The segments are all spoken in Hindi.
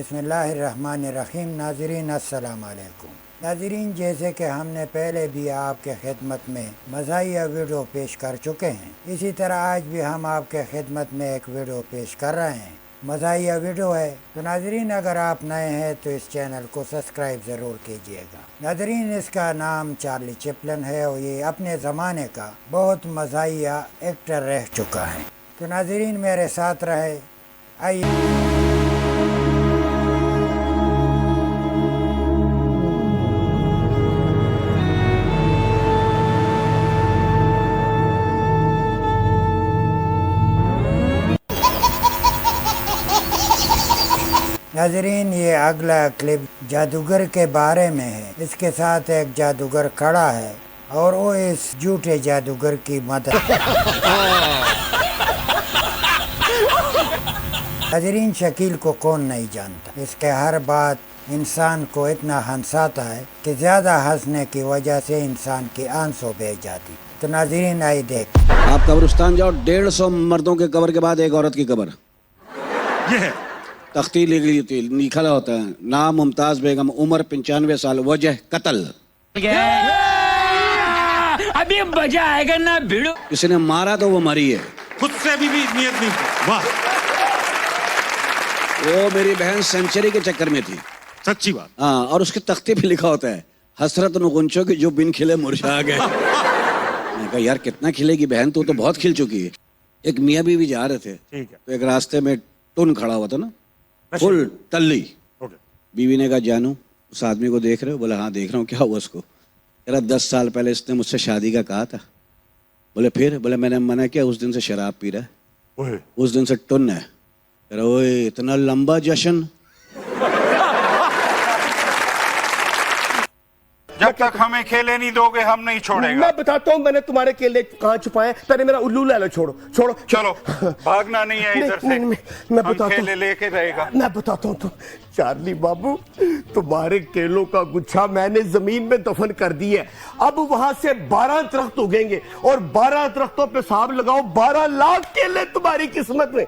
बिस्मिल्लाहिर्रहमानिर्रहीम। नाज़रीन अस्सलाम वालेकुम। नाज़रीन, जैसे कि हमने पहले भी आपके खिदमत में मज़ाहिया वीडियो पेश कर चुके हैं, इसी तरह आज भी हम आपके खिदमत में एक वीडियो पेश कर रहे हैं। मज़ाहिया वीडियो है, तो नाज़रीन अगर आप नए हैं तो इस चैनल को सब्सक्राइब ज़रूर कीजिएगा। नाज़रीन, इसका नाम चार्ली चैपलिन है और ये अपने ज़माने का बहुत मज़ाहिया एक्टर रह चुका है। तो नाज़रीन मेरे साथ रहे, आइए। नाज़रीन, ये अगला क्लिप जादूगर के बारे में है। इसके साथ एक जादूगर खड़ा है और वो इस झूठे जादूगर की मदद। नाज़रीन, शकील को कौन नहीं जानता। इसके हर बात इंसान को इतना हंसाता है कि ज़्यादा हंसने की वजह से इंसान की आंसू बह जाती। तो नाज़रीन आई देख। आप कब्रिस्तान जाओ, 150 मर्दों के कब्र के बाद एक औरत की कब्र। ये है तख्ती लिखा होता है, नाम मुमताज बेगम, उम्र 95 साल, वजह कत्ल। अभी मजा आएगा ना भिड़ो। किसी ने मारा तो वो मरी है, खुद से भी नियत नहीं थी। वाह, वो मेरी बहन सेंचुरी के चक्कर में थी। सच्ची बात। हाँ, और उसके तख्ते पे लिखा होता है, हसरत नुगुंचों की जो बिन खिले मुरझा गए। मैंने कहा यार कितना खिलेगी बहन, तू तो बहुत खिल चुकी है। एक मियाँ बीवी जा रहे थे, ठीक है। तो एक रास्ते में टुन खड़ा हुआ था ना, फुल तल्ली। ओके। बीवी ने कहा जानू उस आदमी को देख रहे हो? बोला हाँ देख रहा हूँ। क्या हुआ उसको? कह रहा 10 साल पहले इसने मुझसे शादी का कहा था। बोले फिर? बोले मैंने मना किया, उस दिन से शराब पी रहा है, ओए। उस दिन से टुन है। कह रहा ओए इतना लंबा जश्न। जब तक हमें खेले नहीं दोगे हम नहीं छोड़ेगा। मैं बताता हूँ मैंने तुम्हारे केले कहाँ छुपाए। पहले मेरा उल्लू ले लो। छोड़ो छोड़ो चलो, भागना नहीं है इधर से। मैं हम बताता खेले लेके रहेगा। मैं बताता हूँ तुम चार्ली बाबू, तुम्हारे केलों का गुच्छा मैंने जमीन में दफन कर दी है। अब वहां से 12 दरख्त उगेंगे और 12 दरख्तों पे हिसाब लगाओ, 12 लाख केले तुम्हारी किस्मत में।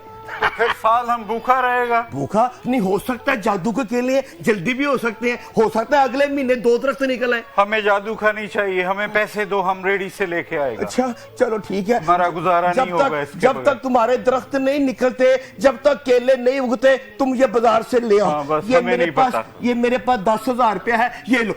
फिर साल हम भूखा रहेगा। भूखा नहीं हो सकता, जादू के केले जल्दी भी हो सकते हैं। हो सकता है अगले महीने 2 दरख्त निकल आए। हमें जादू का नहीं चाहिए, हमें पैसे दो, हम रेडी से लेके आएगा। अच्छा चलो ठीक है, हमारा गुजारा नहीं होगा इसके जब बगैर। तक तुम्हारे दरख्त नहीं निकलते, जब तक केले नहीं उगते, तुम ये बाजार से ले आओ। हाँ, बस ये हमें मेरे नहीं पास पता। ये मेरे पास 10,000 रुपया है, ये लो।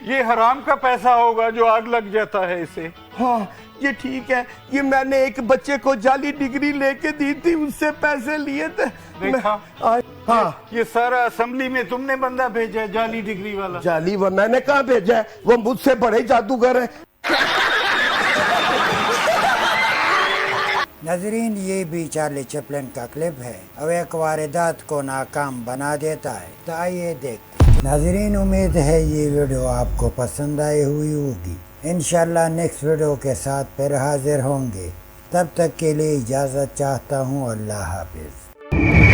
ये हराम का पैसा होगा जो आग लग जाता है इसे। हाँ ये ठीक है, ये मैंने एक बच्चे को जाली डिग्री लेके दी थी, उससे पैसे लिए थे। देखा? हाँ ये सारा असेंबली में तुमने बंदा भेजा है जाली डिग्री वाला। जाली वो मैंने कहाँ भेजा है, वो मुझसे बड़े जादूगर है। नाज़रीन, ये भी चार्ली चैपलिन का क्लिप है और एक वारदात को नाकाम बना देता है। तो आइए देखते। नाज़रीन, उम्मीद है ये वीडियो आपको पसंद आई हुई होगी। इंशाल्लाह नेक्स्ट वीडियो के साथ फिर हाजिर होंगे। तब तक के लिए इजाज़त चाहता हूँ। अल्लाह हाफिज़।